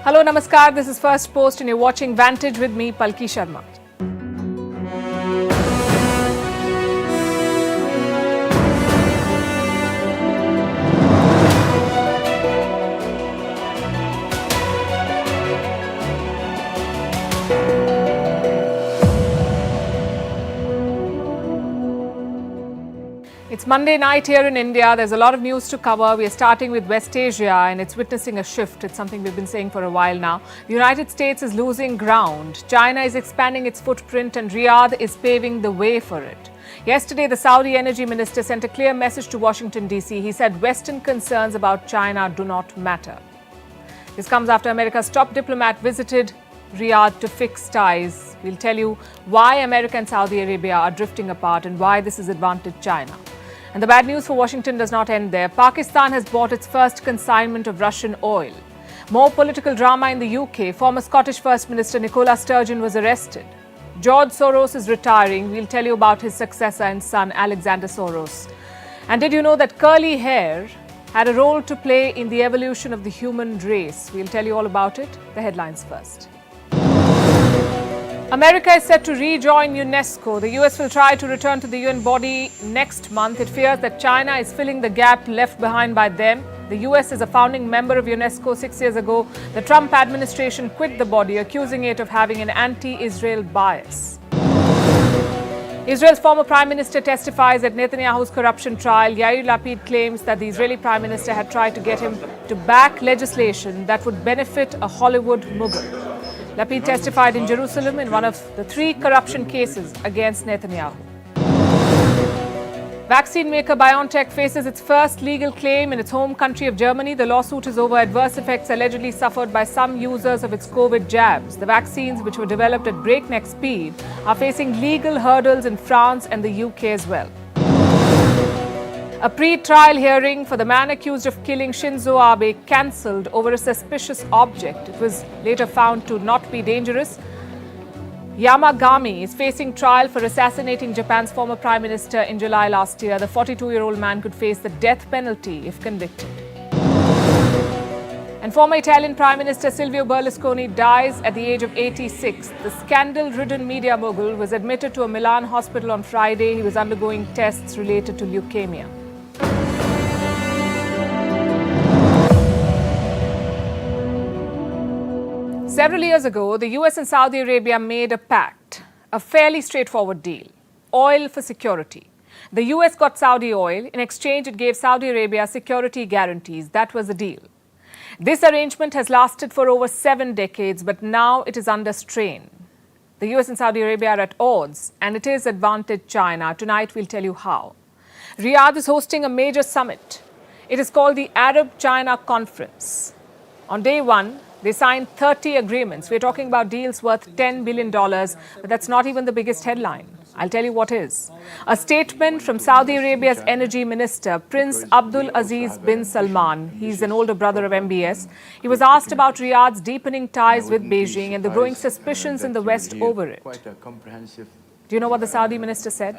Hello, namaskar. This is Firstpost and you're watching Vantage with me, Palki Sharma. It's Monday night here in India. There's a lot of news to cover. We are starting with West Asia and it's witnessing a shift. It's something we've been saying for a while now. The United States is losing ground. China is expanding its footprint and Riyadh is paving the way for it. Yesterday, the Saudi energy minister sent a clear message to Washington, D.C. He said Western concerns about China do not matter. This comes after America's top diplomat visited Riyadh to fix ties. We'll tell you why America and Saudi Arabia are drifting apart and why this has advantaged China. And the bad news for Washington does not end there. Pakistan has bought its first consignment of Russian oil. More political drama in the UK. Former Scottish First Minister Nicola Sturgeon was arrested. George Soros is retiring. We'll tell you about his successor and son, Alexander Soros. And did you know that curly hair had a role to play in the evolution of the human race? We'll tell you all about it. The headlines first. America is set to rejoin UNESCO. The US will try to return to the UN body next month. It fears that China is filling the gap left behind by them. The US is a founding member of UNESCO. 6 years ago, the Trump administration quit the body, accusing it of having an anti-Israel bias. Israel's former Prime Minister testifies at Netanyahu's corruption trial. Yair Lapid claims that the Israeli Prime Minister had tried to get him to back legislation that would benefit a Hollywood mogul. Lapid testified in Jerusalem in one of the 3 corruption cases against Netanyahu. Vaccine maker BioNTech faces its first legal claim in its home country of Germany. The lawsuit is over adverse effects allegedly suffered by some users of its COVID jabs. The vaccines, which were developed at breakneck speed, are facing legal hurdles in France and the UK as well. A pre-trial hearing for the man accused of killing Shinzo Abe cancelled over a suspicious object. It was later found to not be dangerous. Yamagami is facing trial for assassinating Japan's former prime minister in July last year. The 42-year-old man could face the death penalty if convicted. And former Italian Prime Minister Silvio Berlusconi dies at the age of 86. The scandal-ridden media mogul was admitted to a Milan hospital on Friday. He was undergoing tests related to leukemia. Several years ago, the US and Saudi Arabia made a pact, a fairly straightforward deal, oil for security. The US got Saudi oil. In exchange, it gave Saudi Arabia security guarantees. That was the deal. This arrangement has lasted for over 7 decades, but now it is under strain. The US and Saudi Arabia are at odds, and it is advantaged China. Tonight, we'll tell you how. Riyadh is hosting a major summit. It is called the Arab-China Conference. On day 1, they signed 30 agreements. We're talking about deals worth $10 billion, but that's not even the biggest headline. I'll tell you what is. A statement from Saudi Arabia's energy minister, Prince Abdul Aziz bin Salman. He's an older brother of MBS. He was asked about Riyadh's deepening ties with Beijing and the growing suspicions in the West over it. Do you know what the Saudi minister said?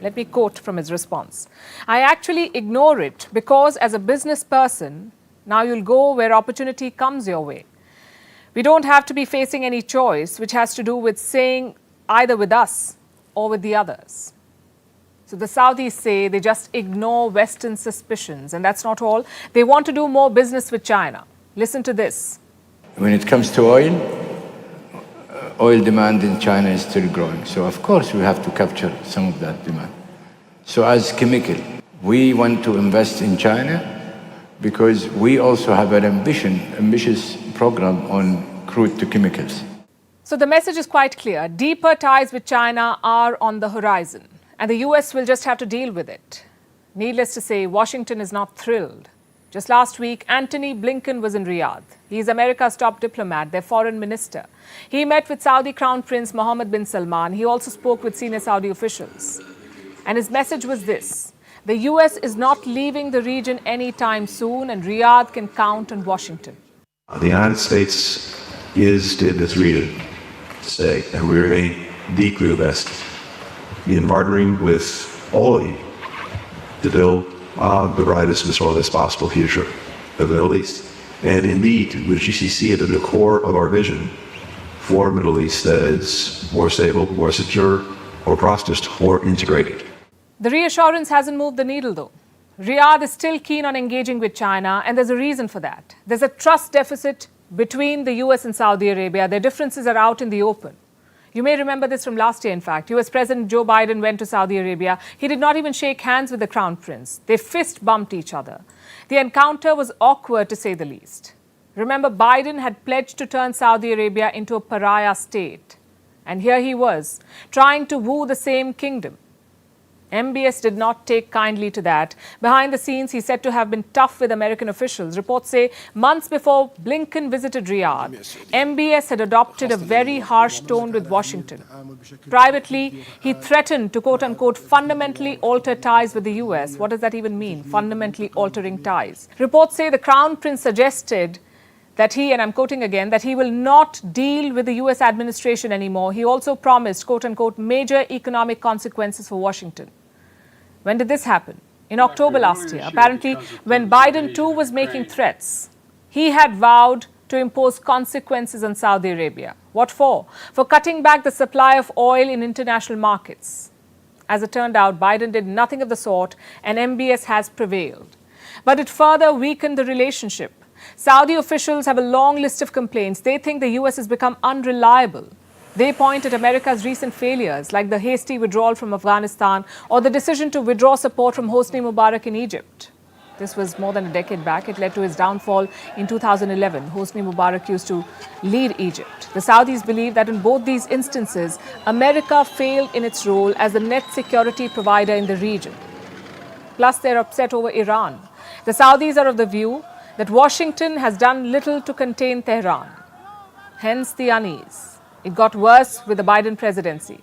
Let me quote from his response. I actually ignore it because as a business person, now you'll go where opportunity comes your way. We don't have to be facing any choice which has to do with saying either with us or with the others. So the Saudis say they just ignore Western suspicions, and that's not all. They want to do more business with China. Listen to this. When it comes to oil demand in China is still growing. So of course we have to capture some of that demand. So as chemical, we want to invest in China because we also have an ambitious program on crude to chemicals. So the message is quite clear. Deeper ties with China are on the horizon, and the US will just have to deal with it. Needless to say, Washington is not thrilled. Just last week, Antony Blinken was in Riyadh. He is America's top diplomat, their foreign minister. He met with Saudi Crown Prince Mohammed bin Salman. He also spoke with senior Saudi officials. And his message was this: the US is not leaving the region anytime soon, and Riyadh can count on Washington. The United States is in this region to stay, and we remain deeply invested in partnering with all of you to build the brightest and strongest possible future of the Middle East. And indeed, with GCC at the core of our vision for a Middle East that is more stable, more secure, more prosperous, more integrated. The reassurance hasn't moved the needle, though. Riyadh is still keen on engaging with China, and there's a reason for that. There's a trust deficit between the US and Saudi Arabia. Their differences are out in the open. You may remember this from last year, in fact. US President Joe Biden went to Saudi Arabia. He did not even shake hands with the Crown Prince. They fist bumped each other. The encounter was awkward, to say the least. Remember, Biden had pledged to turn Saudi Arabia into a pariah state. And here he was, trying to woo the same kingdom. MBS did not take kindly to that. Behind the scenes, he's said to have been tough with American officials. Reports say months before Blinken visited Riyadh, MBS had adopted a very harsh tone with Washington. Privately, he threatened to quote-unquote fundamentally alter ties with the US. What does that even mean, fundamentally altering ties? Reports say the Crown Prince suggested that he, and I'm quoting again, that he will not deal with the US administration anymore. He also promised, quote-unquote, major economic consequences for Washington. When did this happen? In October last year. Apparently, when Biden too was making threats, he had vowed to impose consequences on Saudi Arabia. What for? For cutting back the supply of oil in international markets. As it turned out, Biden did nothing of the sort, and MBS has prevailed. But it further weakened the relationship. Saudi officials have a long list of complaints. They think the US has become unreliable. They point at America's recent failures, like the hasty withdrawal from Afghanistan or the decision to withdraw support from Hosni Mubarak in Egypt. This was more than a decade back. It led to his downfall in 2011. Hosni Mubarak used to lead Egypt. The Saudis believe that in both these instances, America failed in its role as the net security provider in the region. Plus, they're upset over Iran. The Saudis are of the view that Washington has done little to contain Tehran. Hence the unease. It got worse with the Biden presidency.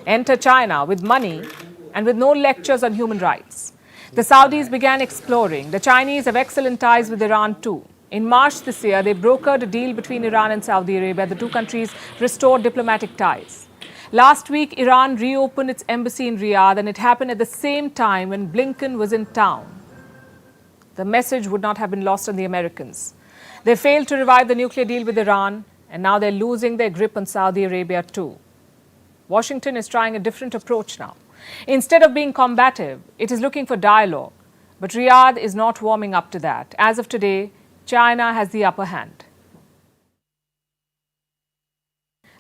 Enter China with money and with no lectures on human rights. The Saudis began exploring. The Chinese have excellent ties with Iran too. In March this year, they brokered a deal between Iran and Saudi Arabia. The two countries restored diplomatic ties. Last week, Iran reopened its embassy in Riyadh, and it happened at the same time when Blinken was in town. The message would not have been lost on the Americans. They failed to revive the nuclear deal with Iran, and now they're losing their grip on Saudi Arabia too. Washington is trying a different approach now. Instead of being combative, it is looking for dialogue. But Riyadh is not warming up to that. As of today, China has the upper hand.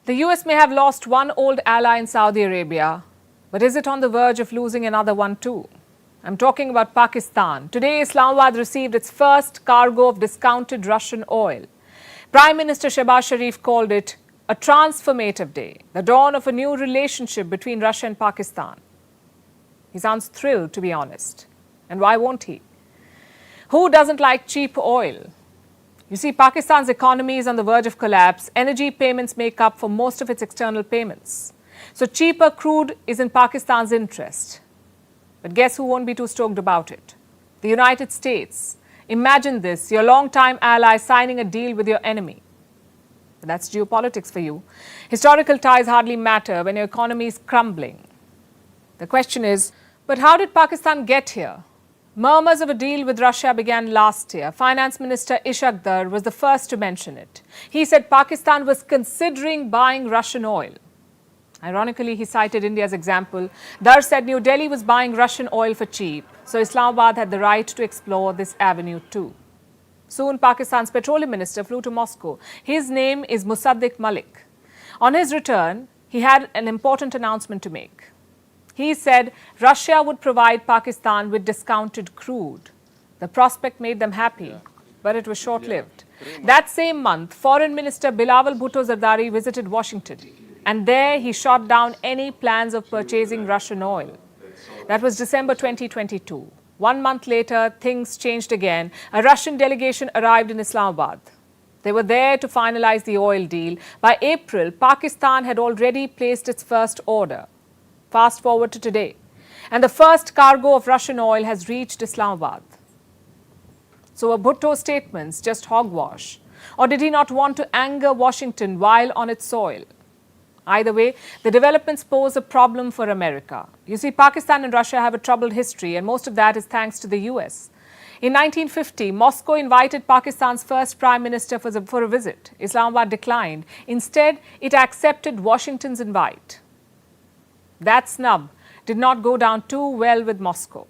The US may have lost one old ally in Saudi Arabia, but is it on the verge of losing another one too? I'm talking about Pakistan. Today, Islamabad received its first cargo of discounted Russian oil. Prime Minister Shehbaz Sharif called it a transformative day, the dawn of a new relationship between Russia and Pakistan. He sounds thrilled, to be honest. And why won't he? Who doesn't like cheap oil? You see, Pakistan's economy is on the verge of collapse. Energy payments make up for most of its external payments. So cheaper crude is in Pakistan's interest. But guess who won't be too stoked about it? The United States. Imagine this, your longtime ally signing a deal with your enemy. But that's geopolitics for you. Historical ties hardly matter when your economy is crumbling. The question is, but how did Pakistan get here? Murmurs of a deal with Russia began last year. Finance Minister Ishaq Dar was the first to mention it. He said Pakistan was considering buying Russian oil. Ironically, he cited India's example. Dar said New Delhi was buying Russian oil for cheap, so Islamabad had the right to explore this avenue too. Soon, Pakistan's petroleum minister flew to Moscow. His name is Musaddiq Malik. On his return, he had an important announcement to make. He said Russia would provide Pakistan with discounted crude. The prospect made them happy, but it was short-lived. That same month, Foreign Minister Bilawal Bhutto Zardari visited Washington. And there he shot down any plans of purchasing Russian oil. That was December 2022. 1 month later, things changed again. A Russian delegation arrived in Islamabad. They were there to finalize the oil deal. By April, Pakistan had already placed its first order. Fast forward to today, and the first cargo of Russian oil has reached Islamabad. So were Bhutto's statements just hogwash? Or did he not want to anger Washington while on its soil? Either way, the developments pose a problem for America. You see, Pakistan and Russia have a troubled history, and most of that is thanks to the US. In 1950, Moscow invited Pakistan's first Prime Minister for a visit. Islamabad declined. Instead, it accepted Washington's invite. That snub did not go down too well with Moscow.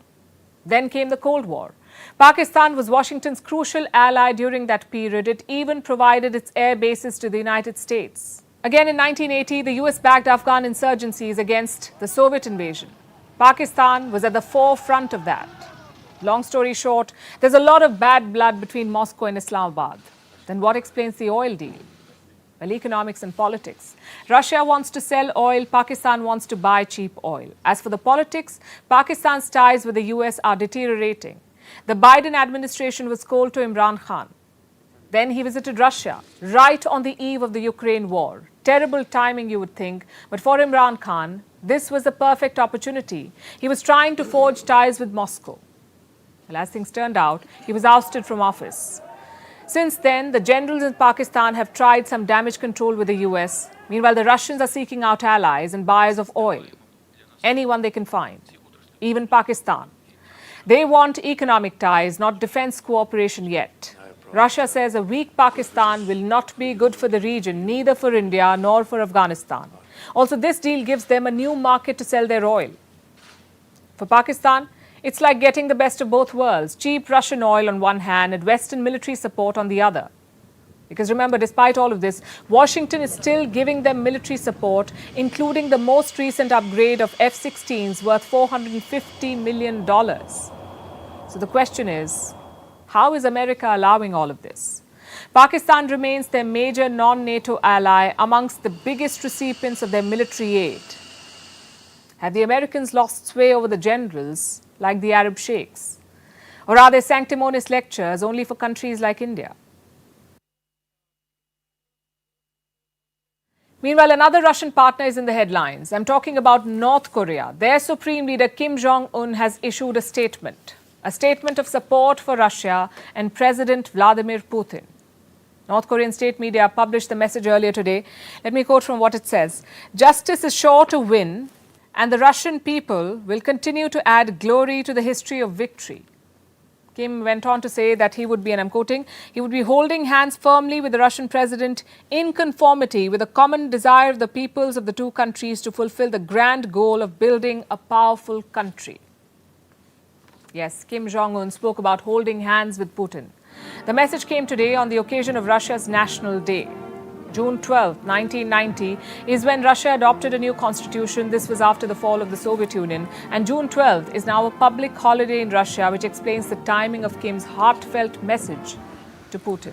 Then came the Cold War. Pakistan was Washington's crucial ally during that period. It even provided its air bases to the United States. Again in 1980, the US backed Afghan insurgencies against the Soviet invasion. Pakistan was at the forefront of that. Long story short, there's a lot of bad blood between Moscow and Islamabad. Then what explains the oil deal? Well, economics and politics. Russia wants to sell oil, Pakistan wants to buy cheap oil. As for the politics, Pakistan's ties with the US are deteriorating. The Biden administration was cold to Imran Khan. Then he visited Russia, right on the eve of the Ukraine war. Terrible timing, you would think, but for Imran Khan, this was the perfect opportunity. He was trying to forge ties with Moscow. Well, as things turned out, he was ousted from office. Since then, the generals in Pakistan have tried some damage control with the US. Meanwhile, the Russians are seeking out allies and buyers of oil. Anyone they can find, even Pakistan. They want economic ties, not defense cooperation yet. Russia says a weak Pakistan will not be good for the region, neither for India nor for Afghanistan. Also, this deal gives them a new market to sell their oil. For Pakistan, it's like getting the best of both worlds, cheap Russian oil on one hand and Western military support on the other. Because remember, despite all of this, Washington is still giving them military support, including the most recent upgrade of F-16s worth $450 million. So the question is, how is America allowing all of this? Pakistan remains their major non-NATO ally, amongst the biggest recipients of their military aid. Have the Americans lost sway over the generals like the Arab sheikhs? Or are they sanctimonious lectures only for countries like India? Meanwhile, another Russian partner is in the headlines. I'm talking about North Korea. Their supreme leader Kim Jong-un has issued a statement of support for Russia and President Vladimir Putin. North Korean state media published the message earlier today. Let me quote from what it says. Justice is sure to win, and the Russian people will continue to add glory to the history of victory. Kim went on to say that he would be, and I'm quoting, he would be holding hands firmly with the Russian president in conformity with the common desire of the peoples of the two countries to fulfill the grand goal of building a powerful country. Yes, Kim Jong-un spoke about holding hands with Putin. The message came today on the occasion of Russia's National Day. June 12, 1990 is when Russia adopted a new constitution. This was after the fall of the Soviet Union. And June 12 is now a public holiday in Russia, which explains the timing of Kim's heartfelt message to Putin.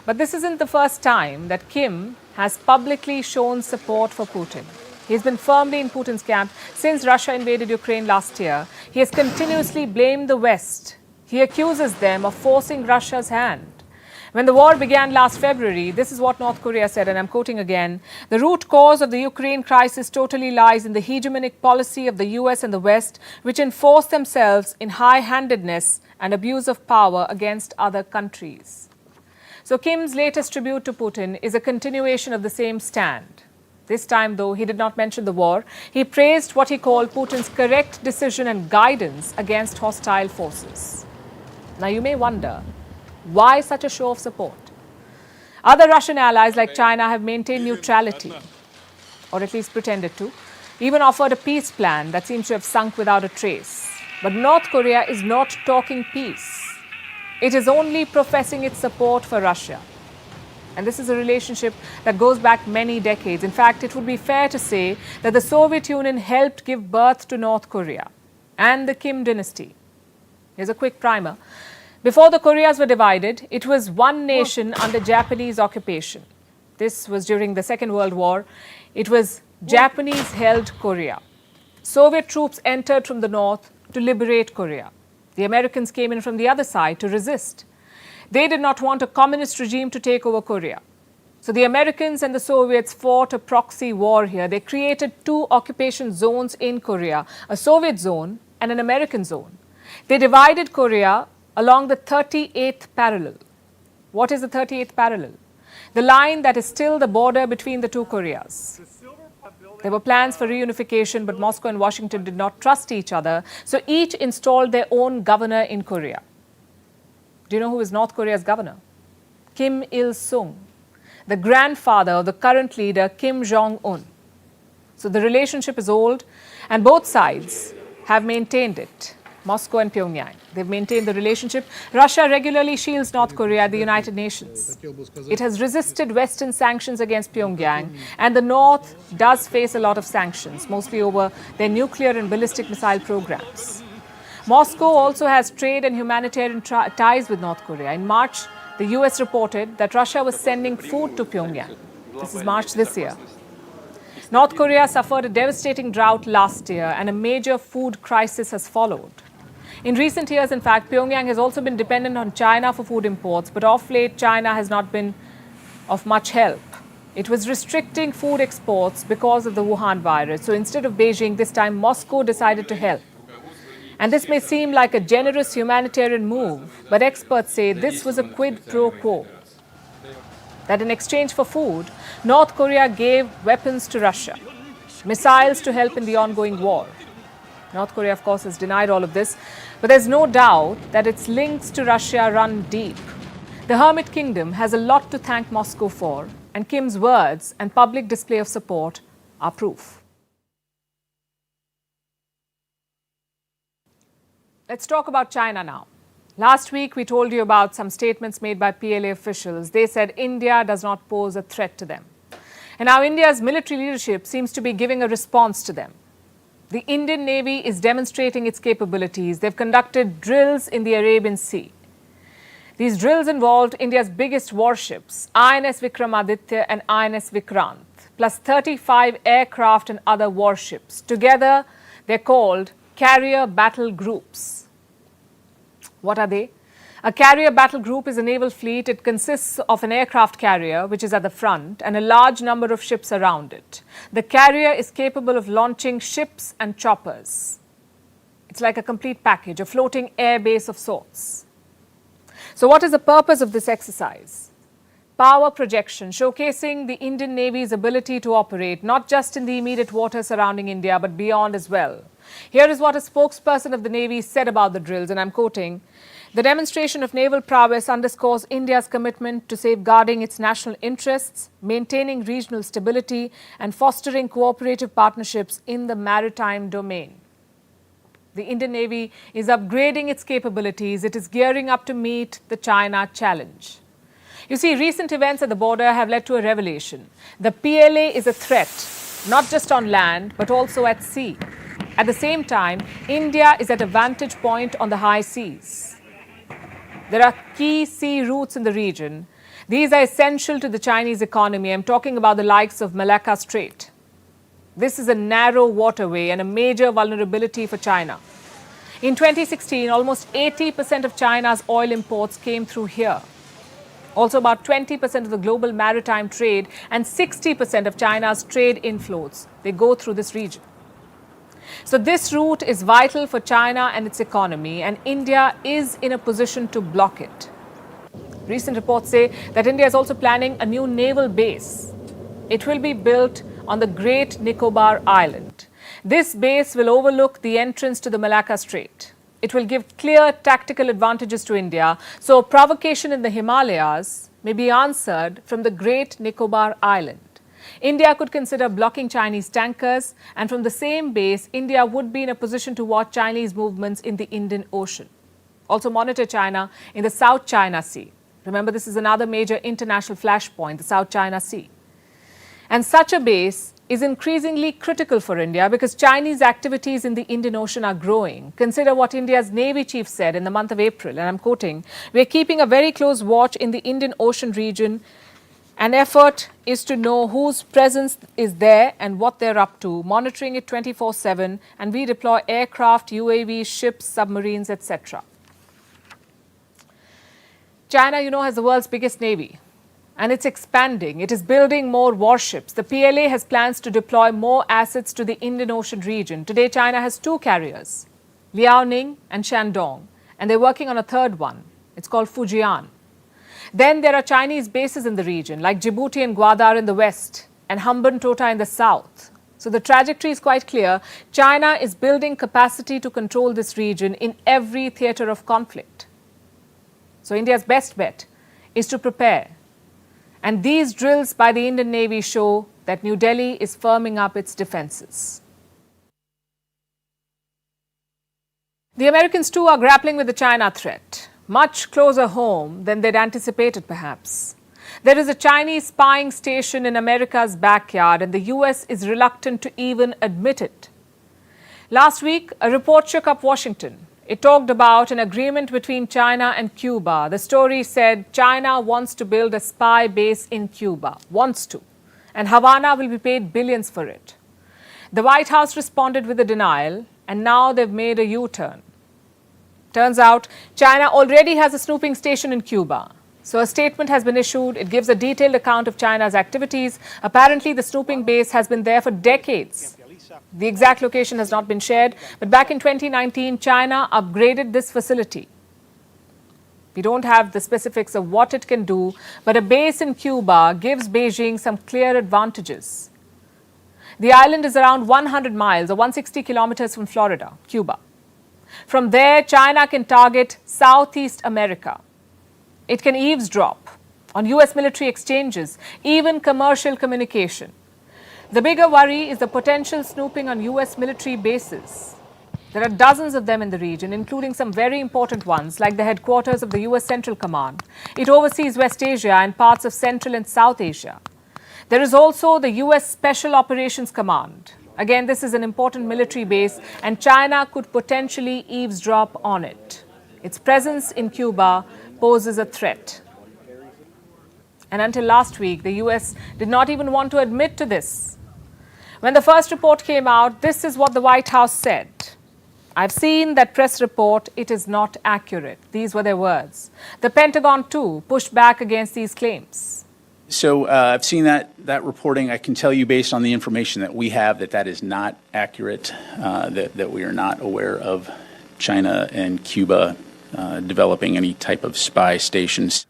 But this isn't the first time that Kim has publicly shown support for Putin. He's been firmly in Putin's camp since Russia invaded Ukraine last year. He has continuously blamed the West. He accuses them of forcing Russia's hand. When the war began last February, this is what North Korea said, and I'm quoting again, "The root cause of the Ukraine crisis totally lies in the hegemonic policy of the US and the West, which enforce themselves in high-handedness and abuse of power against other countries." So Kim's latest tribute to Putin is a continuation of the same stand. This time, though, he did not mention the war. He praised what he called Putin's correct decision and guidance against hostile forces. Now, you may wonder, why such a show of support? Other Russian allies like China have maintained neutrality, or at least pretended to, even offered a peace plan that seems to have sunk without a trace. But North Korea is not talking peace. It is only professing its support for Russia. And this is a relationship that goes back many decades. In fact, it would be fair to say that the Soviet Union helped give birth to North Korea and the Kim dynasty. Here's a quick primer. Before the Koreas were divided, it was one nation under Japanese occupation. This was during the Second World War. It was Japanese-held Korea. Soviet troops entered from the north to liberate Korea. The Americans came in from the other side to resist. They did not want a communist regime to take over Korea. So the Americans and the Soviets fought a proxy war here. They created two occupation zones in Korea, a Soviet zone and an American zone. They divided Korea along the 38th parallel. What is the 38th parallel? The line that is still the border between the two Koreas. There were plans for reunification, but Moscow and Washington did not trust each other, so each installed their own governor in Korea. Do you know who is North Korea's governor? Kim Il-sung, the grandfather of the current leader Kim Jong-un. So the relationship is old, and both sides have maintained it. Moscow and Pyongyang. They've maintained the relationship. Russia regularly shields North Korea at the United Nations. It has resisted Western sanctions against Pyongyang, and the North does face a lot of sanctions, mostly over their nuclear and ballistic missile programs. Moscow also has trade and humanitarian ties with North Korea. In March, the US reported that Russia was sending food to Pyongyang. This is March this year. North Korea suffered a devastating drought last year, and a major food crisis has followed. In recent years, in fact, Pyongyang has also been dependent on China for food imports, but of late, China has not been of much help. It was restricting food exports because of the Wuhan virus. So instead of Beijing, this time Moscow decided to help. And this may seem like a generous humanitarian move, but experts say this was a quid pro quo. That in exchange for food, North Korea gave weapons to Russia, missiles to help in the ongoing war. North Korea, of course, has denied all of this, but there's no doubt that its links to Russia run deep. The Hermit Kingdom has a lot to thank Moscow for, and Kim's words and public display of support are proof. Let's talk about China now. Last week, we told you about some statements made by PLA officials. They said India does not pose a threat to them. And now India's military leadership seems to be giving a response to them. The Indian Navy is demonstrating its capabilities. They've conducted drills in the Arabian Sea. These drills involved India's biggest warships, INS Vikramaditya and INS Vikrant, plus 35 aircraft and other warships. Together, they're called carrier battle groups. What are they? A carrier battle group is a naval fleet. It consists of an aircraft carrier, which is at the front, and a large number of ships around it. The carrier is capable of launching ships and choppers. It's like a complete package, a floating air base of sorts. So what is the purpose of this exercise? Power projection, showcasing the Indian Navy's ability to operate not just in the immediate waters surrounding India, but beyond as well. Here is what a spokesperson of the Navy said about the drills, and I'm quoting, "The demonstration of naval prowess underscores India's commitment to safeguarding its national interests, maintaining regional stability, and fostering cooperative partnerships in the maritime domain." The Indian Navy is upgrading its capabilities. It is gearing up to meet the China challenge. You see, recent events at the border have led to a revelation. The PLA is a threat, not just on land, but also at sea. At the same time, India is at a vantage point on the high seas. There are key sea routes in the region. These are essential to the Chinese economy. I'm talking about the likes of Malacca Strait. This is a narrow waterway and a major vulnerability for China. In 2016, almost 80% of China's oil imports came through here. Also, about 20% of the global maritime trade and 60% of China's trade inflows, they go through this region. So this route is vital for China and its economy, and India is in a position to block it. Recent reports say that India is also planning a new naval base. It will be built on the Great Nicobar Island. This base will overlook the entrance to the Malacca Strait. It will give clear tactical advantages to India, so a provocation in the Himalayas may be answered from the Great Nicobar Island. India could consider blocking Chinese tankers, and from the same base, India would be in a position to watch Chinese movements in the Indian Ocean. Also monitor China in the South China Sea. Remember, this is another major international flashpoint, the South China Sea. And such a base is increasingly critical for India because Chinese activities in the Indian Ocean are growing. Consider what India's Navy chief said in the month of April, and I'm quoting, "We're keeping a very close watch in the Indian Ocean region. An effort is to know whose presence is there and what they're up to, monitoring it 24/7, and we deploy aircraft, UAVs, ships, submarines, etc." China, you know, has the world's biggest navy, and it's expanding. It is building more warships. The PLA has plans to deploy more assets to the Indian Ocean region. Today, China has two carriers, Liaoning and Shandong, and they're working on a third one. It's called Fujian. Then there are Chinese bases in the region, like Djibouti and Gwadar in the west, and Hambantota in the south. So the trajectory is quite clear. China is building capacity to control this region in every theatre of conflict. So India's best bet is to prepare. And these drills by the Indian Navy show that New Delhi is firming up its defences. The Americans too are grappling with the China threat, much closer home than they'd anticipated perhaps. There is a Chinese spying station in America's backyard and the US is reluctant to even admit it. Last week, a report shook up Washington. It talked about an agreement between China and Cuba. The story said China wants to build a spy base in Cuba, wants to, and Havana will be paid billions for it. The White House responded with a denial, and now they've made a U-turn. Turns out, China already has a snooping station in Cuba. So a statement has been issued. It gives a detailed account of China's activities. Apparently, the snooping base has been there for decades. The exact location has not been shared, but back in 2019, China upgraded this facility. We don't have the specifics of what it can do, but a base in Cuba gives Beijing some clear advantages. The island is around 100 miles or 160 kilometers from Florida, Cuba. From there, China can target Southeast America. It can eavesdrop on US military exchanges, even commercial communication. The bigger worry is the potential snooping on US military bases. There are dozens of them in the region, including some very important ones, like the headquarters of the US Central Command. It oversees West Asia and parts of Central and South Asia. There is also the US Special Operations Command. Again, this is an important military base, and China could potentially eavesdrop on it. Its presence in Cuba poses a threat. And until last week, the US did not even want to admit to this. When the first report came out, this is what the White House said. I've seen that press report. It is not accurate. These were their words. The Pentagon, too, pushed back against these claims. So I've seen that reporting. I can tell you based on the information that we have that is not accurate, that we are not aware of China and Cuba developing any type of spy stations.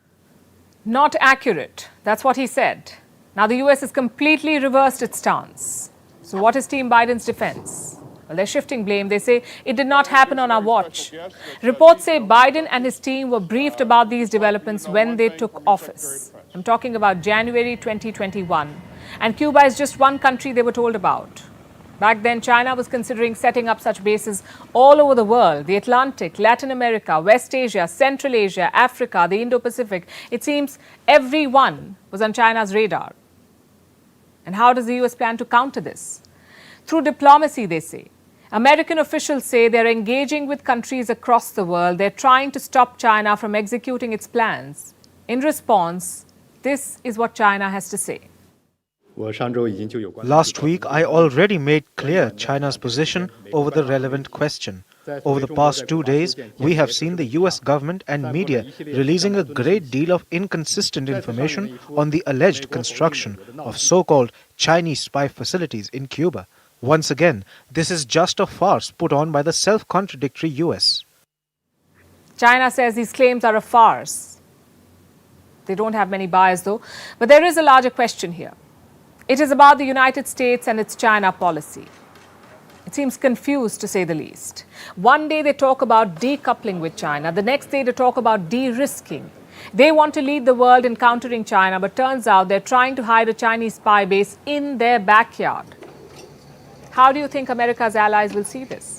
Not accurate. That's what he said. Now the US has completely reversed its stance. So what is Team Biden's defense? Well, they're shifting blame. They say it did not happen on our watch. Reports say Biden and his team were briefed about these developments when they took office. I'm talking about January 2021. And Cuba is just one country they were told about. Back then, China was considering setting up such bases all over the world, the Atlantic, Latin America, West Asia, Central Asia, Africa, the Indo-Pacific. It seems every one was on China's radar. And how does the US plan to counter this? Through diplomacy, they say. American officials say they're engaging with countries across the world. They're trying to stop China from executing its plans. In response, this is what China has to say. Last week, I already made clear China's position over the relevant question. Over the past 2 days, we have seen the US government and media releasing a great deal of inconsistent information on the alleged construction of so-called Chinese spy facilities in Cuba. Once again, this is just a farce put on by the self-contradictory US. China says these claims are a farce. They don't have many buyers, though. But there is a larger question here. It is about the United States and its China policy. It seems confused, to say the least. One day they talk about decoupling with China. The next day they talk about de-risking. They want to lead the world in countering China, but turns out they're trying to hide a Chinese spy base in their backyard. How do you think America's allies will see this?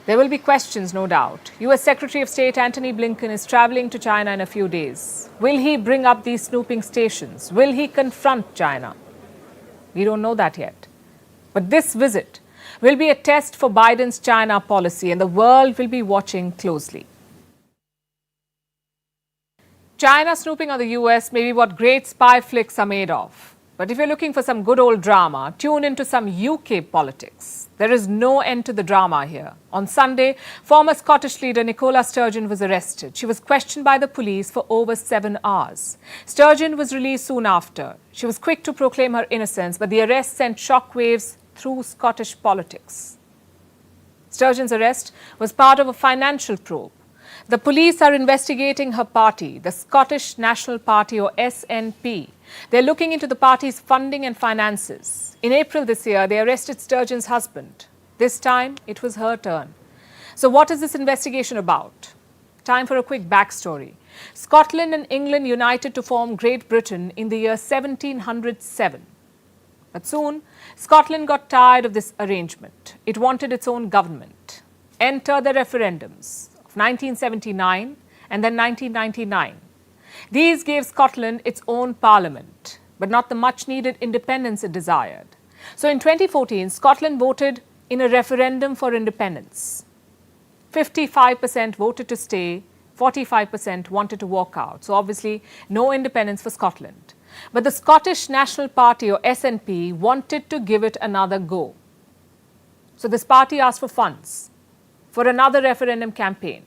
There will be questions, no doubt. US Secretary of State Antony Blinken is traveling to China in a few days. Will he bring up these snooping stations? Will he confront China? We don't know that yet. But this visit will be a test for Biden's China policy, and the world will be watching closely. China snooping on the US may be what great spy flicks are made of. But if you're looking for some good old drama, tune into some UK politics. There is no end to the drama here. On Sunday, former Scottish leader Nicola Sturgeon was arrested. She was questioned by the police for over 7 hours. Sturgeon was released soon after. She was quick to proclaim her innocence, but the arrest sent shockwaves through Scottish politics. Sturgeon's arrest was part of a financial probe. The police are investigating her party, the Scottish National Party or SNP. They're looking into the party's funding and finances. In April this year, they arrested Sturgeon's husband. This time, it was her turn. So what is this investigation about? Time for a quick backstory. Scotland and England united to form Great Britain in the year 1707. But soon, Scotland got tired of this arrangement. It wanted its own government. Enter the referendums of 1979 and then 1999. These gave Scotland its own parliament, but not the much-needed independence it desired. So in 2014, Scotland voted in a referendum for independence. 55% voted to stay, 45% wanted to walk out. So obviously, no independence for Scotland. But the Scottish National Party or SNP wanted to give it another go. So this party asked for funds for another referendum campaign.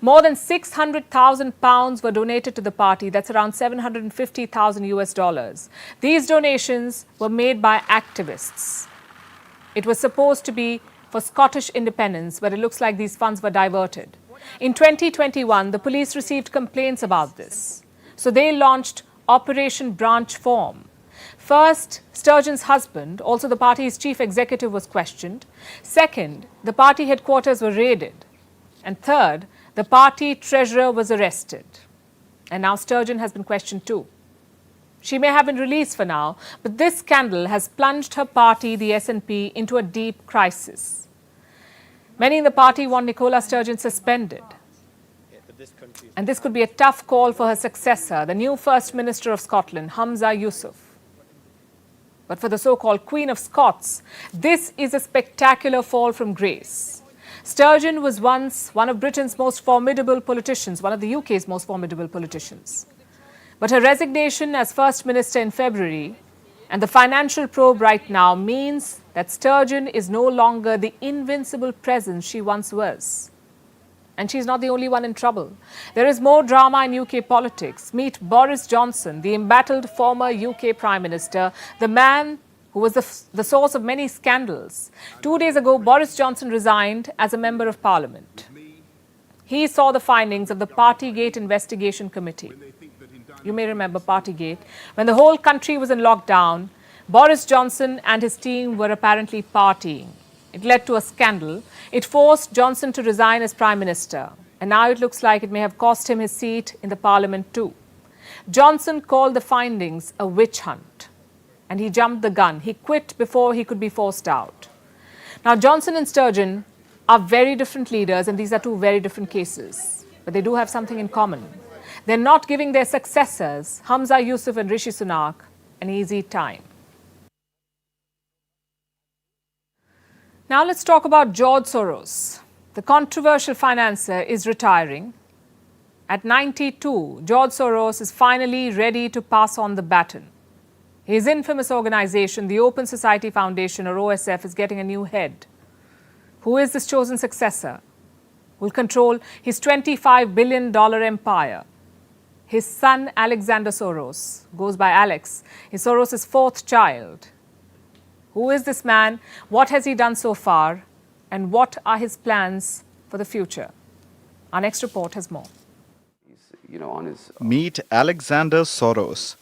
More than £600,000 were donated to the party. That's around 750,000 US dollars. These donations were made by activists. It was supposed to be for Scottish independence, but it looks like these funds were diverted. In 2021, the police received complaints about this. So they launched Operation Branch Form. First, Sturgeon's husband, also the party's chief executive, was questioned. Second, the party headquarters were raided. And third, the party treasurer was arrested. And now Sturgeon has been questioned too. She may have been released for now, but this scandal has plunged her party, the SNP, into a deep crisis. Many in the party want Nicola Sturgeon suspended. And this could be a tough call for her successor, the new First Minister of Scotland, Humza Yousaf. But for the so-called Queen of Scots, this is a spectacular fall from grace. Sturgeon was once one of Britain's most formidable politicians, one of the UK's most formidable politicians. But her resignation as First Minister in February and the financial probe right now means that Sturgeon is no longer the invincible presence she once was. And she's not the only one in trouble. There is more drama in UK politics. Meet Boris Johnson, the embattled former UK Prime Minister, the man who was the source of many scandals. 2 days ago, Boris Johnson resigned as a Member of Parliament. He saw the findings of the Partygate investigation committee. You may remember Partygate. When the whole country was in lockdown, Boris Johnson and his team were apparently partying. It led to a scandal. It forced Johnson to resign as Prime Minister. And now it looks like it may have cost him his seat in the Parliament too. Johnson called the findings a witch hunt. And he jumped the gun. He quit before he could be forced out. Now, Johnson and Sturgeon are very different leaders, and these are two very different cases. But they do have something in common. They're not giving their successors, Humza Yousaf and Rishi Sunak, an easy time. Now let's talk about George Soros. The controversial financier is retiring. At 92, George Soros is finally ready to pass on the baton. His infamous organization, the Open Society Foundation, or OSF, is getting a new head. Who is this chosen successor? Will control his $25 billion empire. His son, Alexander Soros, goes by Alex, is Soros' fourth child. Who is this man? What has he done so far? And what are his plans for the future? Our next report has more. Meet Alexander Soros.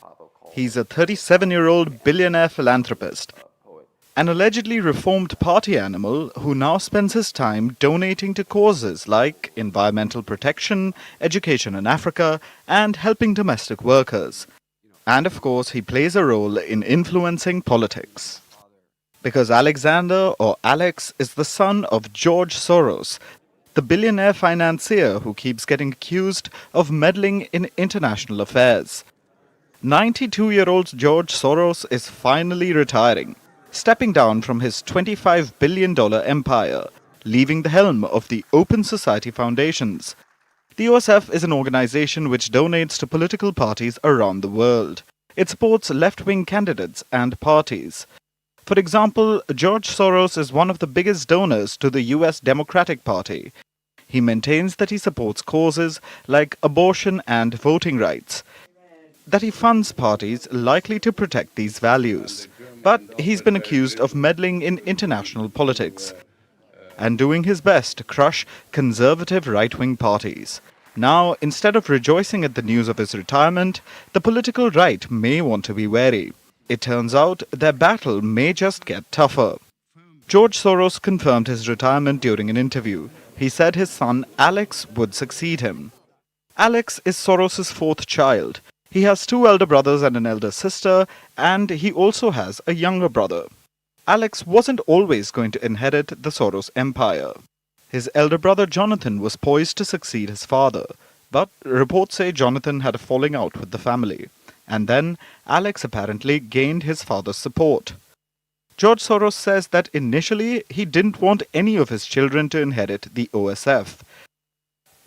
He's a 37-year-old billionaire philanthropist, an allegedly reformed party animal who now spends his time donating to causes like environmental protection, education in Africa, and helping domestic workers. And of course, he plays a role in influencing politics. Because Alexander, or Alex, is the son of George Soros, the billionaire financier who keeps getting accused of meddling in international affairs. 92-year-old George Soros is finally retiring, stepping down from his $25 billion empire, leaving the helm of the Open Society Foundations. The OSF is an organization which donates to political parties around the world. It supports left-wing candidates and parties. For example, George Soros is one of the biggest donors to the US Democratic Party. He maintains that he supports causes like abortion and voting rights, that he funds parties likely to protect these values. But he's been accused of meddling in international politics. and doing his best to crush conservative right-wing parties. Now, instead of rejoicing at the news of his retirement, the political right may want to be wary. It turns out their battle may just get tougher. George Soros confirmed his retirement during an interview. He said his son Alex would succeed him. Alex is Soros's fourth child. He has two elder brothers and an elder sister, and he also has a younger brother. Alex wasn't always going to inherit the Soros empire. His elder brother Jonathan was poised to succeed his father, but reports say Jonathan had a falling out with the family, and then Alex apparently gained his father's support. George Soros says that initially he didn't want any of his children to inherit the OSF,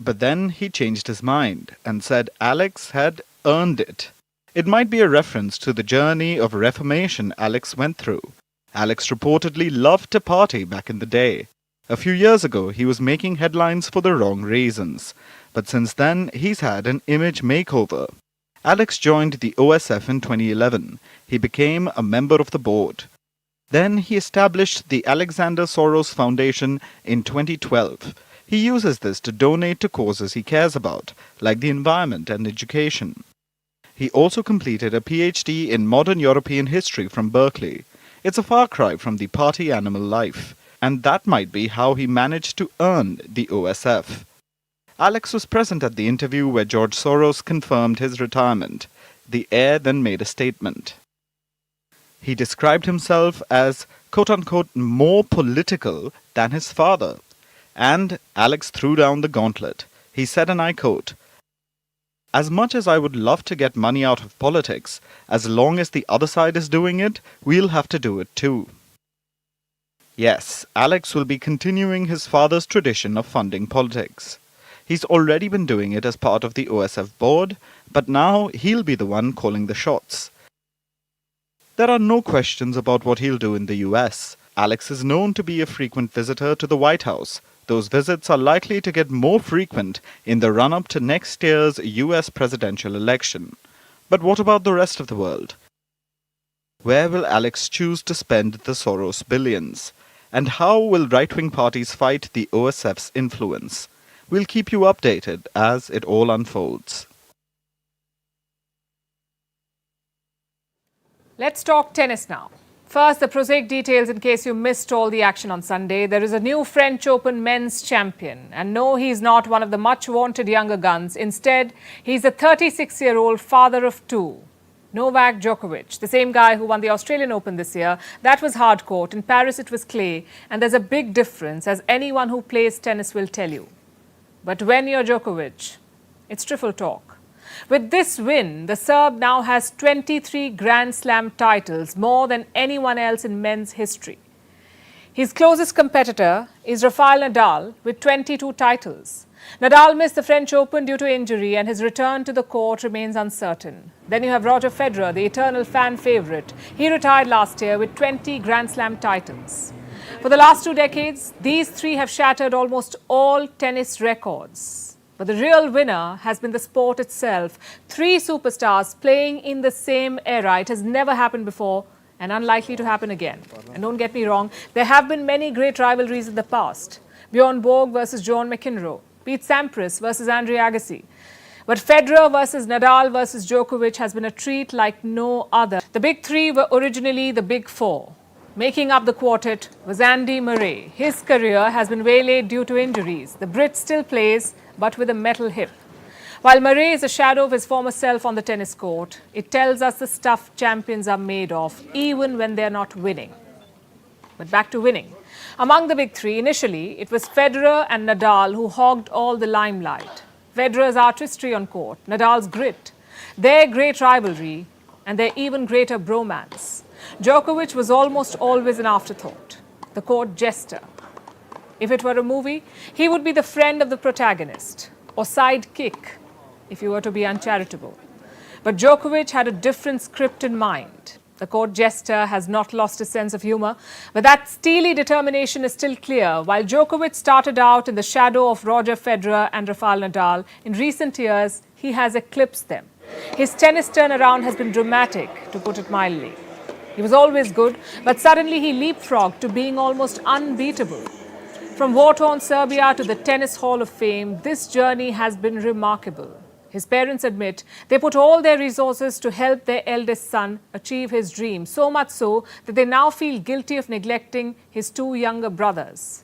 but then he changed his mind and said Alex had earned it. It might be a reference to the journey of reformation Alex went through. Alex reportedly loved to party back in the day. A few years ago, he was making headlines for the wrong reasons, but since then, he's had an image makeover. Alex joined the OSF in 2011. He became a member of the board. Then he established the Alexander Soros Foundation in 2012. He uses this to donate to causes he cares about, like the environment and education. He also completed a PhD in modern European history from Berkeley. It's a far cry from the party animal life, and that might be how he managed to earn the OSF. Alex was present at the interview where George Soros confirmed his retirement. The heir then made a statement. He described himself as, quote-unquote, more political than his father. And Alex threw down the gauntlet. He said, and I quote, "As much as I would love to get money out of politics, as long as the other side is doing it, we'll have to do it too." Yes, Alex will be continuing his father's tradition of funding politics. He's already been doing it as part of the OSF board, but now he'll be the one calling the shots. There are no questions about what he'll do in the US. Alex is known to be a frequent visitor to the White House. Those visits are likely to get more frequent in the run-up to next year's US presidential election. But what about the rest of the world? Where will Alex choose to spend the Soros billions? And how will right-wing parties fight the OSF's influence? We'll keep you updated as it all unfolds. Let's talk tennis now. First, the prosaic details in case you missed all the action on Sunday. There is a new French Open men's champion. And no, he's not one of the much-wanted younger guns. Instead, he's a 36-year-old father of two. Novak Djokovic, the same guy who won the Australian Open this year. That was hard court. In Paris, it was clay. And there's a big difference, as anyone who plays tennis will tell you. But when you're Djokovic, it's triple talk. With this win, the Serb now has 23 Grand Slam titles, more than anyone else in men's history. His closest competitor is Rafael Nadal with 22 titles. Nadal missed the French Open due to injury and his return to the court remains uncertain. Then you have Roger Federer, the eternal fan favourite. He retired last year with 20 Grand Slam titles. For the last 2 decades, these three have shattered almost all tennis records. But the real winner has been the sport itself. Three superstars playing in the same era. It has never happened before and unlikely to happen again. And don't get me wrong, there have been many great rivalries in the past. Bjorn Borg versus John McEnroe, Pete Sampras versus Andre Agassi. But Federer versus Nadal versus Djokovic has been a treat like no other. The big three were originally the big four. Making up the quartet was Andy Murray. His career has been waylaid due to injuries. The Brit still plays, but with a metal hip. While Murray is a shadow of his former self on the tennis court, it tells us the stuff champions are made of, even when they're not winning. But back to winning. Among the big three, initially, it was Federer and Nadal who hogged all the limelight. Federer's artistry on court, Nadal's grit, their great rivalry, and their even greater bromance. Djokovic was almost always an afterthought, the court jester. If it were a movie, he would be the friend of the protagonist, or sidekick, if you were to be uncharitable. But Djokovic had a different script in mind. The court jester has not lost his sense of humor, but that steely determination is still clear. While Djokovic started out in the shadow of Roger Federer and Rafael Nadal, in recent years, he has eclipsed them. His tennis turnaround has been dramatic, to put it mildly. He was always good, but suddenly he leapfrogged to being almost unbeatable. From war-torn Serbia to the Tennis Hall of Fame, this journey has been remarkable. His parents admit they put all their resources to help their eldest son achieve his dream, so much so that they now feel guilty of neglecting his two younger brothers.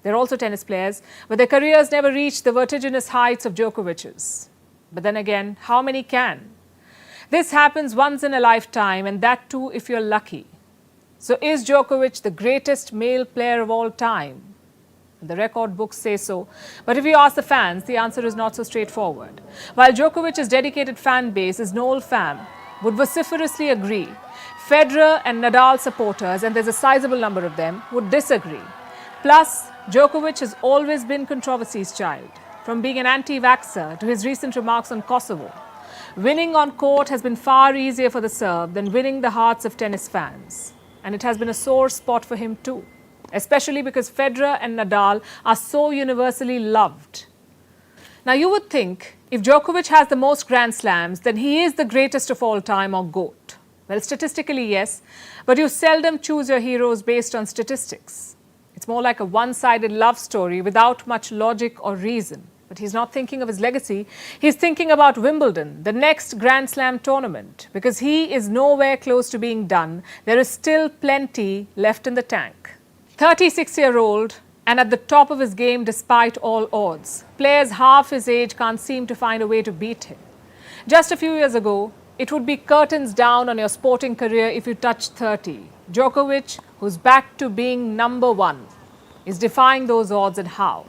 They're also tennis players, but their careers never reached the vertiginous heights of Djokovic's. But then again, how many can? This happens once in a lifetime, and that too if you're lucky. So is Djokovic the greatest male player of all time? The record books say so. But if you ask the fans, the answer is not so straightforward. While Djokovic's dedicated fan base, his Noel fam, would vociferously agree, Federer and Nadal supporters, and there's a sizable number of them, would disagree. Plus, Djokovic has always been controversy's child, from being an anti-vaxxer to his recent remarks on Kosovo. Winning on court has been far easier for the Serb than winning the hearts of tennis fans. And it has been a sore spot for him too, especially because Federer and Nadal are so universally loved. Now, you would think if Djokovic has the most Grand Slams, then he is the greatest of all time or GOAT. Well, statistically, yes, but you seldom choose your heroes based on statistics. It's more like a one-sided love story without much logic or reason. But he's not thinking of his legacy. He's thinking about Wimbledon, the next Grand Slam tournament, because he is nowhere close to being done. There is still plenty left in the tank. 36-year-old and at the top of his game despite all odds. Players half his age can't seem to find a way to beat him. Just a few years ago, it would be curtains down on your sporting career if you touched 30. Djokovic, who's back to being number one, is defying those odds, and how?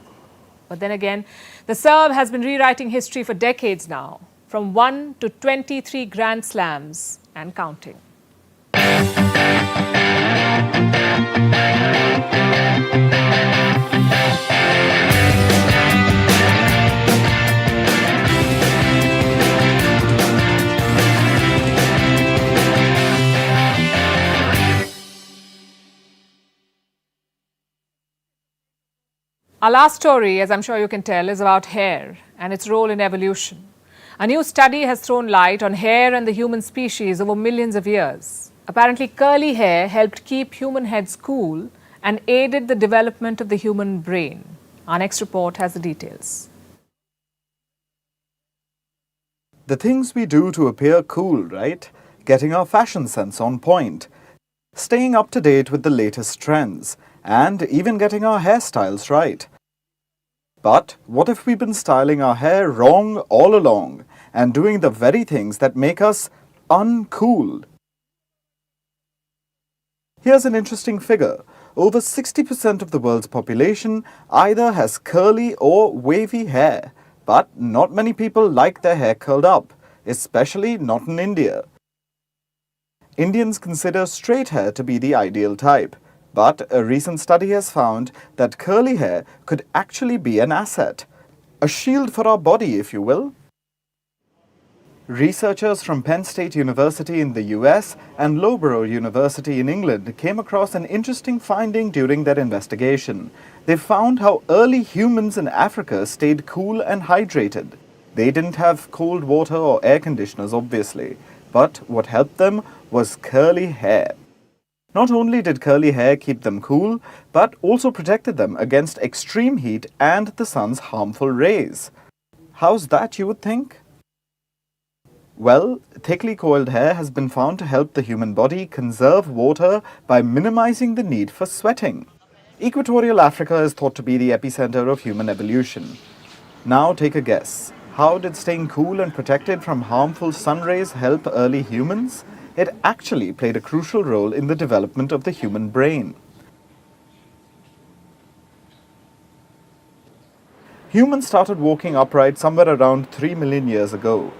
But then again, the Serb has been rewriting history for decades now, from 1 to 23 Grand Slams and counting. Our last story, as I'm sure you can tell, is about hair and its role in evolution. A new study has thrown light on hair and the human species over millions of years. Apparently, curly hair helped keep human heads cool and aided the development of the human brain. Our next report has the details. The things we do to appear cool, right? Getting our fashion sense on point, staying up to date with the latest trends, and even getting our hairstyles right. But what if we've been styling our hair wrong all along and doing the very things that make us uncool? Here's an interesting figure. Over 60% of the world's population either has curly or wavy hair, but not many people like their hair curled up, especially not in India. Indians consider straight hair to be the ideal type. But a recent study has found that curly hair could actually be an asset, a shield for our body, if you will. Researchers from Penn State University in the US and Loughborough University in England came across an interesting finding during their investigation. They found how early humans in Africa stayed cool and hydrated. They didn't have cold water or air conditioners, obviously, but what helped them was curly hair. Not only did curly hair keep them cool, but also protected them against extreme heat and the sun's harmful rays. How's that, you would think? Well, thickly coiled hair has been found to help the human body conserve water by minimizing the need for sweating. Equatorial Africa is thought to be the epicenter of human evolution. Now take a guess. How did staying cool and protected from harmful sun rays help early humans? It actually played a crucial role in the development of the human brain. Humans started walking upright somewhere around 3 million years ago.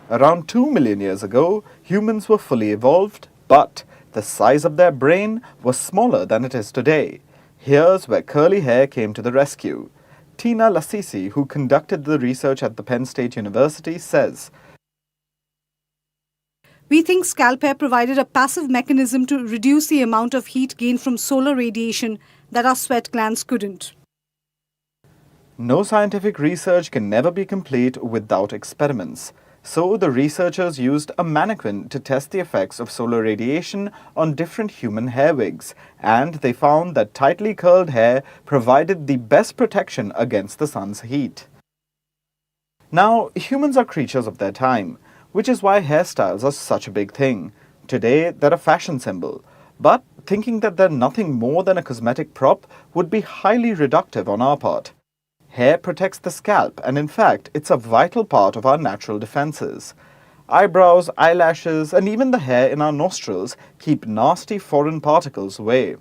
Around 2 million years ago, humans were fully evolved, but the size of their brain was smaller than it is today. Here's where curly hair came to the rescue. Tina Lassisi, who conducted the research at the Penn State University, says, We think scalp hair provided a passive mechanism to reduce the amount of heat gained from solar radiation that our sweat glands couldn't. No scientific research can never be complete without experiments. So the researchers used a mannequin to test the effects of solar radiation on different human hair wigs, and they found that tightly curled hair provided the best protection against the sun's heat. Now, humans are creatures of their time, which is why hairstyles are such a big thing. Today, they're a fashion symbol, but thinking that they're nothing more than a cosmetic prop would be highly reductive on our part. Hair protects the scalp, and in fact, it's a vital part of our natural defenses. Eyebrows, eyelashes, and even the hair in our nostrils keep nasty foreign particles away.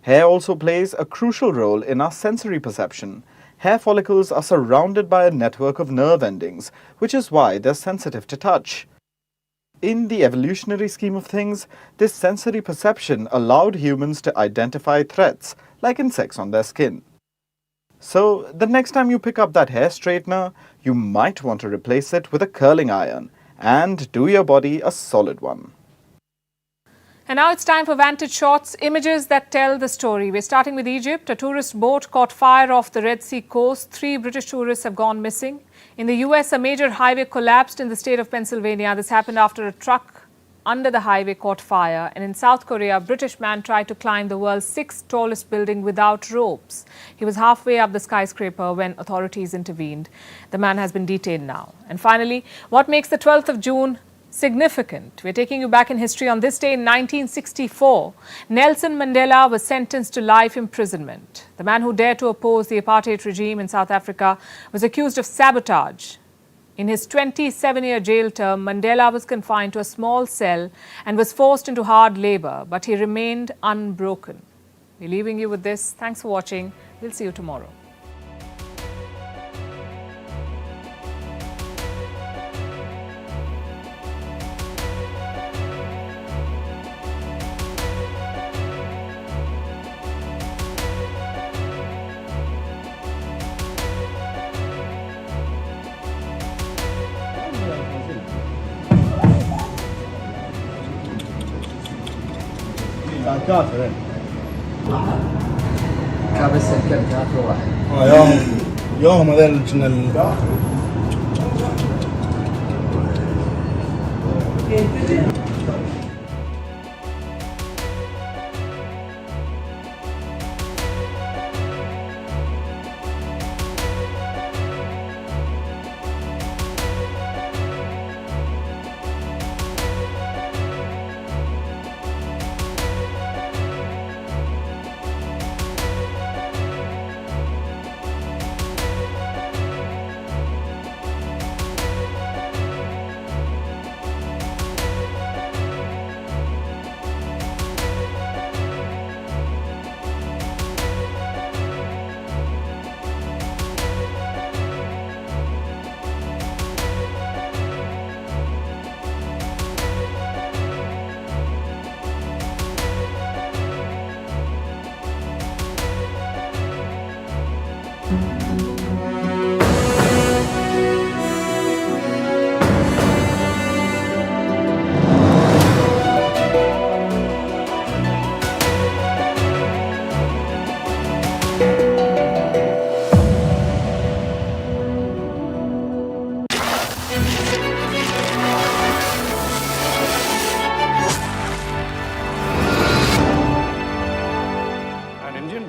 Hair also plays a crucial role in our sensory perception. Hair follicles are surrounded by a network of nerve endings, which is why they're sensitive to touch. In the evolutionary scheme of things, this sensory perception allowed humans to identify threats, like insects on their skin. So, the next time you pick up that hair straightener, you might want to replace it with a curling iron and do your body a solid one. And now it's time for Vantage Shots, images that tell the story. We're starting with Egypt. A tourist boat caught fire off the Red Sea coast. 3 British tourists have gone missing. In the US, a major highway collapsed in the state of Pennsylvania. This happened after a truck under the highway caught fire. And in South Korea, a British man tried to climb the world's 6th tallest building without ropes. He was halfway up the skyscraper when authorities intervened. The man has been detained now. And finally, what makes the 12th of June significant? We're taking you back in history. On this day in 1964, Nelson Mandela was sentenced to life imprisonment. The man who dared to oppose the apartheid regime in South Africa was accused of sabotage. In his 27-year jail term, Mandela was confined to a small cell and was forced into hard labor, but he remained unbroken. We're leaving you with this. Thanks for watching. We'll see you tomorrow. يوم هذا الجنة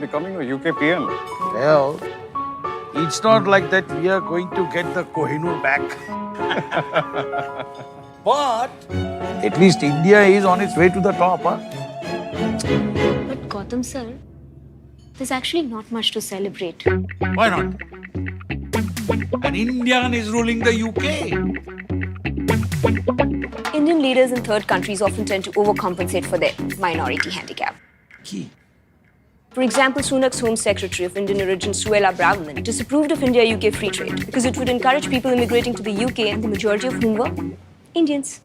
becoming a UK PM. Well, it's not like that we are going to get the Kohinoor back. But at least India is on its way to the top. Huh? But Gautam sir, there's actually not much to celebrate. Why not? An Indian is ruling the UK. Indian leaders in third countries often tend to overcompensate for their minority handicap. Key. For example, Sunak's Home Secretary of Indian origin, Suella Braverman, disapproved of India-UK free trade because it would encourage people immigrating to the UK, and the majority of whom were Indians.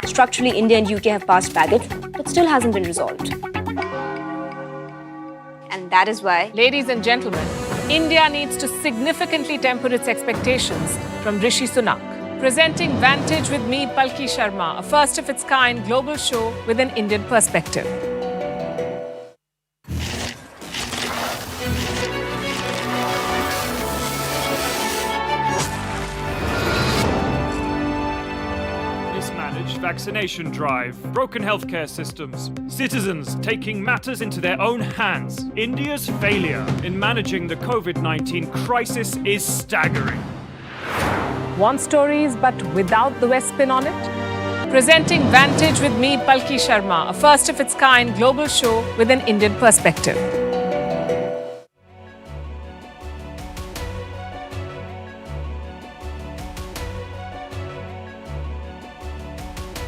Structurally, India and UK have passed baggage, but still hasn't been resolved. And that is why, Ladies and gentlemen, India needs to significantly temper its expectations from Rishi Sunak. Presenting Vantage with me, Palki Sharma, a first-of-its-kind global show with an Indian perspective. anti-vaccination drive, broken healthcare systems, citizens taking matters into their own hands. India's failure in managing the COVID-19 crisis is staggering. Want stories but without the West spin on it? Presenting Vantage with me, Palki Sharma, a first of its kind global show with an Indian perspective.